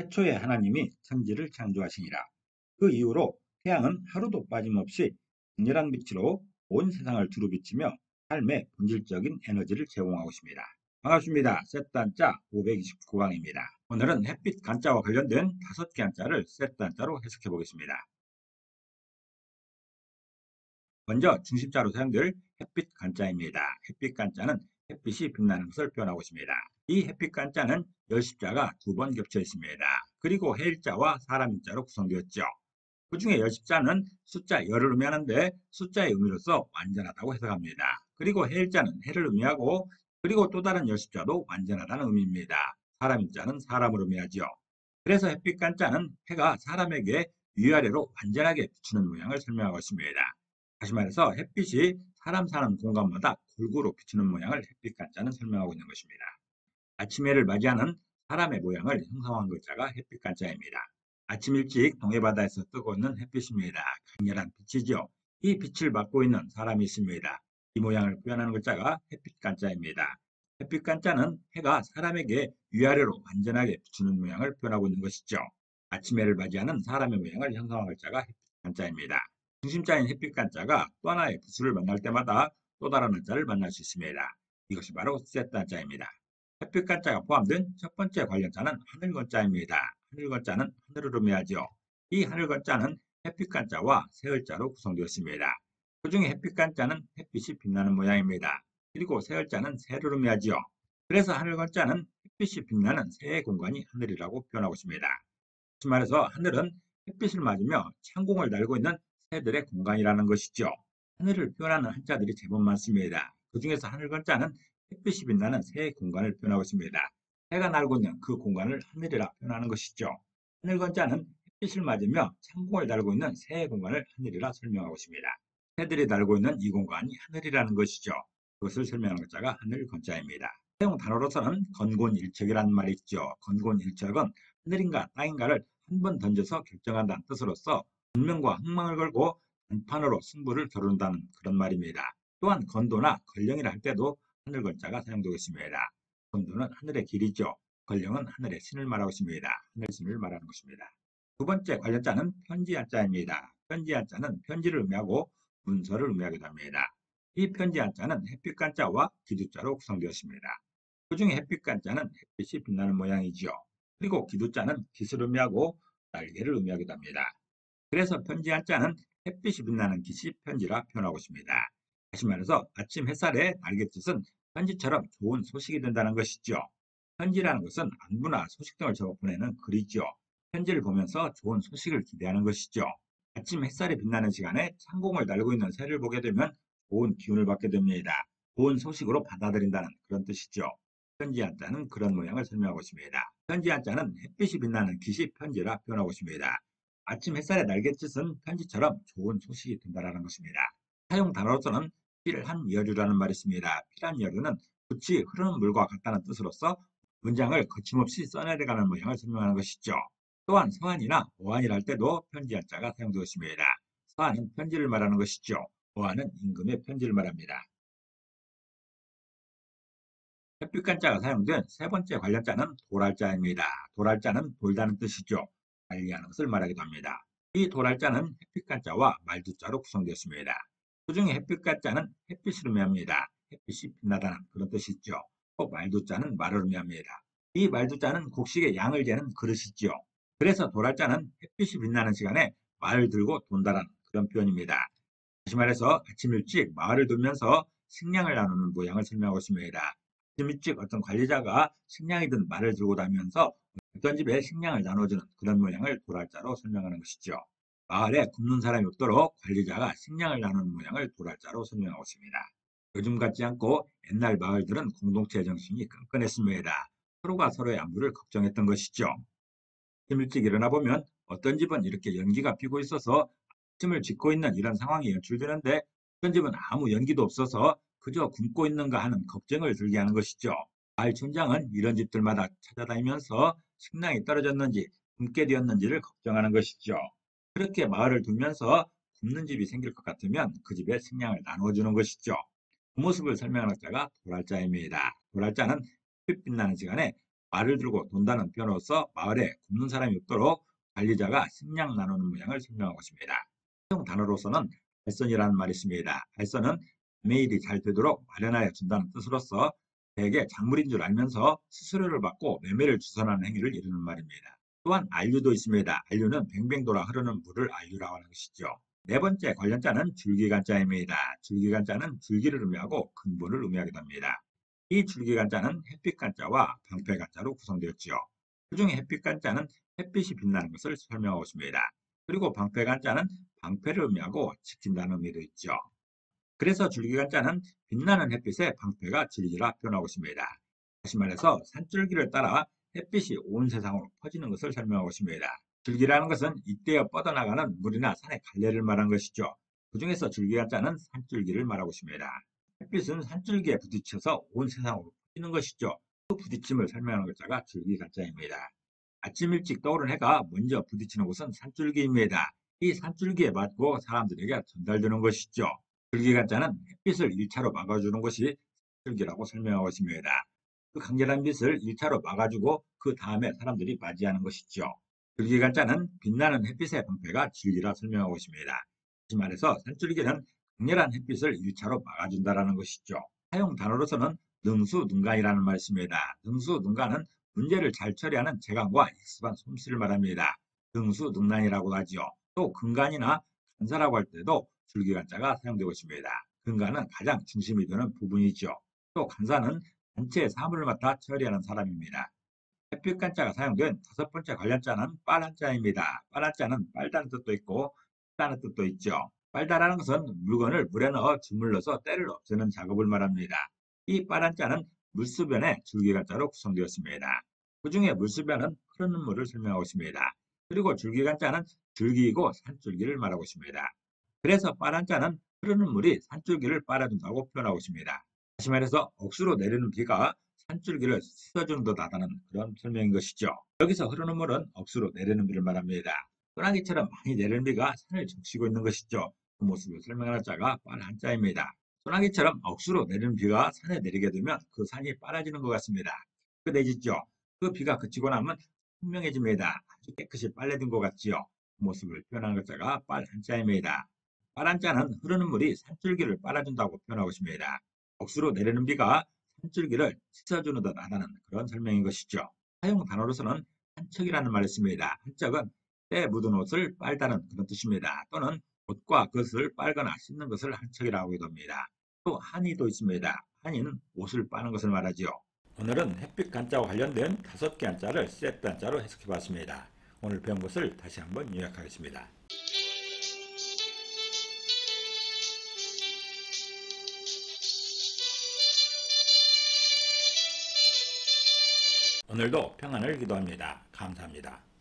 태초에 하나님이 천지를 창조하시니라. 그 이후로 태양은 하루도 빠짐없이 강렬한 빛으로 온 세상을 두루 비치며 삶의 본질적인 에너지를 제공하고 있습니다. 반갑습니다. 세트한자 529강입니다. 오늘은 햇빛 간자와 관련된 5개 한자를 세트한자로 해석해 보겠습니다. 먼저 중심자로 사용될 햇빛 간자입니다. 햇빛 간자는 햇빛이 빛나는 것을 표현하고 있습니다. 이 햇빛 간자는 열십자가 2번 겹쳐 있습니다. 그리고 해일자와 사람인자로 구성되었죠. 그 중에 열십자는 숫자 열을 의미하는데 숫자의 의미로서 완전하다고 해석합니다. 그리고 해일자는 해를 의미하고 그리고 또 다른 열십자도 완전하다는 의미입니다. 사람인자는 사람을 의미하죠. 그래서 햇빛 간자는 해가 사람에게 위아래로 완전하게 비추는 모양을 설명하고 있습니다. 다시 말해서 햇빛이 사람 사는 공간마다 골고루 비추는 모양을 햇빛 간자는 설명하고 있는 것입니다. 아침 해를 맞이하는 사람의 모양을 형상화한 글자가 햇빛 간자입니다. 아침 일찍 동해바다에서 뜨고 있는 햇빛입니다. 강렬한 빛이죠. 이 빛을 받고 있는 사람이 있습니다. 이 모양을 표현하는 글자가 햇빛 간자입니다. 햇빛 간자는 해가 사람에게 위아래로 완전하게 비추는 모양을 표현하고 있는 것이죠. 아침 해를 맞이하는 사람의 모양을 형상화한 글자가 햇빛 간자입니다. 중심자인 햇빛 간자가 또 하나의 부수를 만날 때마다 또 다른 한자를 만날 수 있습니다. 이것이 바로 세트 한자입니다. 햇빛 간자가 포함된 첫 번째 관련자는 하늘 건자입니다. 하늘 건자는 하늘을 의미하죠. 이 하늘 건자는 햇빛 간자와 세을자로 구성되었습니다. 그 중에 햇빛 간자는 햇빛이 빛나는 모양입니다. 그리고 세을자는 새를 의미하죠. 그래서 하늘 건자는 햇빛이 빛나는 새의 공간이 하늘이라고 표현하고 있습니다. 다시 말해서 하늘은 햇빛을 맞으며 창공을 달고 있는 새들의 공간이라는 것이죠. 하늘을 표현하는 한자들이 제법 많습니다. 그 중에서 하늘 건자는 햇빛이 빛나는 새의 공간을 표현하고 있습니다. 해가 날고 있는 그 공간을 하늘이라 표현하는 것이죠. 하늘 건자는 햇빛을 맞으며 창공을 달고 있는 새의 공간을 하늘이라 설명하고 있습니다. 새들이 달고 있는 이 공간이 하늘이라는 것이죠. 그것을 설명하는 글자가 하늘 건자입니다. 사용 단어로서는 건곤일척이라는 말이 있죠. 건곤일척은 하늘인가 땅인가를 한 번 던져서 결정한다는 뜻으로서 운명과 흥망을 걸고 단판으로 승부를 겨룬다는 그런 말입니다. 또한 건도나 걸령이라 할 때도 하늘 건자가 사용되고 있습니다. 건도는 하늘의 길이죠. 걸령은 하늘의 신을 말하고 있습니다. 하늘신을 말하는 것입니다. 두 번째 관련자는 편지 한자입니다. 편지 한자는 편지를 의미하고 문서를 의미하기도 합니다. 이 편지 한자는 햇빛 간자와 기두자로 구성되었습니다. 그 중에 햇빛 간자는 햇빛이 빛나는 모양이지요. 그리고 기두자는 깃을 의미하고 날개를 의미하기도 합니다. 그래서 편지 한자는 햇빛이 빛나는 깃이 편지라 표현하고 있습니다. 다시 말해서 아침 햇살에 날갯짓은 편지처럼 좋은 소식이 된다는 것이죠. 편지라는 것은 안부나 소식 등을 적어 보내는 글이죠. 편지를 보면서 좋은 소식을 기대하는 것이죠. 아침 햇살이 빛나는 시간에 창공을 달고 있는 새를 보게 되면 좋은 기운을 받게 됩니다. 좋은 소식으로 받아들인다는 그런 뜻이죠. 편지 한자는 그런 모양을 설명하고 있습니다. 편지 한자는 햇빛이 빛나는 깃이 편지라 표현하고 있습니다. 아침 햇살의 날갯짓은 편지처럼 좋은 소식이 된다는 것입니다. 사용 단어로서는 필한 여류라는 말이 있습니다. 필한 여류는 빛이 흐르는 물과 같다는 뜻으로서 문장을 거침없이 써내려가는 모양을 설명하는 것이죠. 또한 서한이나 어한이라 할 때도 편지 한자가 사용되어 있습니다. 서한은 편지를 말하는 것이죠. 어한은 임금의 편지를 말합니다. 햇빛간자가 사용된 세 번째 관련자는 돌알자입니다. 돌알자는 돌다는 뜻이죠. 관리하는 것을 말하기도 합니다. 이 돌알자는 햇빛간자와 말두자로 구성되었습니다. 그 중에 햇빛간자는 햇빛을 의미합니다. 햇빛이 빛나다는 그런 뜻이 있죠. 또 말두자는 말을 의미합니다. 이 말두자는 곡식의 양을 재는 그릇이지요. 그래서 돌알자는 햇빛이 빛나는 시간에 말을 들고 돈다는 그런 표현입니다. 다시 말해서 아침 일찍 마을을 돌면서 식량을 나누는 모양을 설명하고 있습니다. 아침 일찍 어떤 관리자가 식량이 든 말을 들고 다니면서 어떤 집에 식량을 나눠주는 그런 모양을 돌알자로 설명하는 것이죠. 마을에 굶는 사람이 없도록 관리자가 식량을 나누는 모양을 돌알자로 설명하고 있습니다. 요즘 같지 않고 옛날 마을들은 공동체 정신이 끈끈했습니다. 서로가 서로의 안부를 걱정했던 것이죠. 아침 일찍 일어나 보면 어떤 집은 이렇게 연기가 피고 있어서 아침을 짓고 있는 이런 상황이 연출되는데 어떤 집은 아무 연기도 없어서 그저 굶고 있는가 하는 걱정을 들게 하는 것이죠. 마을 촌장은 이런 집들마다 찾아다니면서 식량이 떨어졌는지 굶게 되었는지를 걱정하는 것이죠. 그렇게 마을을 돌면서 굶는 집이 생길 것 같으면 그 집에 식량을 나누어주는 것이죠. 그 모습을 설명하는 자가 도랄자입니다. 도랄자는 햇빛 빛나는 시간에 말을 들고 돈다는 표현으로서 마을에 굶는 사람이 없도록 관리자가 식량 나누는 모양을 설명하고 있습니다. 사용 단어로서는 알선이라는 말이 있습니다. 알선은 남의 일이 잘 되도록 마련하여 준다는 뜻으로서 대개 작물인 줄 알면서 수수료를 받고 매매를 주선하는 행위를 이루는 말입니다. 또한 안류도 있습니다. 안류는 뱅뱅 돌아 흐르는 물을 안류라고 하는 것이죠. 네 번째 관련자는 줄기간자입니다. 줄기간자는 줄기를 의미하고 근본을 의미하기도 합니다. 이 줄기간자는 햇빛간자와 방패간자로 구성되었지요. 그중에 햇빛간자는 햇빛이 빛나는 것을 설명하고 있습니다. 그리고 방패간자는 방패를 의미하고 지킨다는 의미도 있죠. 그래서 줄기간자는 빛나는 햇빛에 방패가 줄기라 표현하고 있습니다. 다시 말해서 산줄기를 따라 햇빛이 온 세상으로 퍼지는 것을 설명하고 있습니다. 줄기라는 것은 잇대어 뻗어나가는 물이나 산의 갈래를 말한 것이죠. 그 중에서 줄기간자는 산줄기를 말하고 있습니다. 햇빛은 산줄기에 부딪혀서 온 세상으로 퍼지는 것이죠. 그 부딪힘을 설명하는 글자가 줄기간자입니다. 아침 일찍 떠오른 해가 먼저 부딪히는 곳은 산줄기입니다. 이 산줄기에 맞고 사람들에게 전달되는 것이죠. 줄기간자는 햇빛을 1차로 막아주는 것이 산줄기라고 설명하고 있습니다. 그 강렬한 빛을 1차로 막아주고 그 다음에 사람들이 맞이하는 것이죠. 줄기간자는 빛나는 햇빛의 방패가 줄기라 설명하고 있습니다. 다시 말해서 산줄기는 강렬한 햇빛을 1차로 막아준다는 것이죠. 사용 단어로서는 능수능간이라는 말이 있습니다. 능수능간은 문제를 잘 처리하는 재간과 익숙한 솜씨를 말합니다. 능수능란이라고 하지요. 또 근간이나 간사라고 할 때도 줄기간자가 사용되고 있습니다. 근간은 가장 중심이 되는 부분이죠. 또 간사는 단체의 사물을 맡아 처리하는 사람입니다. 햇빛간자가 사용된 다섯 번째 관련자는 빨한자입니다. 빨한자는 빨다는 뜻도 있고 빨다는 뜻도 있죠. 빨다라는 것은 물건을 물에 넣어 주물러서 때를 없애는 작업을 말합니다. 이 빨한자는 물수변의 줄기간자로 구성되었습니다. 그 중에 물수변은 흐르는 물을 설명하고 있습니다. 그리고 줄기간자는 줄기이고 산줄기를 말하고 있습니다. 그래서 빨한자는 흐르는 물이 산줄기를 빨아준다고 표현하고 있습니다. 다시 말해서 억수로 내리는 비가 산줄기를 씻어주는 듯하다는 그런 설명인 것이죠. 여기서 흐르는 물은 억수로 내리는 비를 말합니다. 소나기처럼 많이 내리는 비가 산을 적시고 있는 것이죠. 그 모습을 설명하는 자가 빨한자입니다. 소나기처럼 억수로 내리는 비가 산에 내리게 되면 그 산이 빨아지는 것 같습니다. 깨끗해지죠. 그 비가 그치고 나면 선명해집니다. 아주 깨끗이 빨래된 것 같지요. 그 모습을 표현하는 것자가 빨한자입니다. 빨한자는 흐르는 물이 산줄기를 빨아준다고 표현하고 있습니다. 억수로 내리는 비가 산줄기를 씻어주는 듯 하다는 그런 설명인 것이죠. 사용 단어로서는 한척이라는 말이 있습니다. 한척은 때 묻은 옷을 빨다는 그런 뜻입니다. 또는 옷과 그것을 빨거나 씻는 것을 한척이라고 하기도 합니다. 또 한의도 있습니다. 한의는 옷을 빠는 것을 말하지요. 오늘은 햇빛 간자와 관련된 5개 한자를 세트 한자로 해석해 봤습니다. 오늘 배운 것을 다시 한번 요약하겠습니다. 오늘도 평안을 기도합니다. 감사합니다.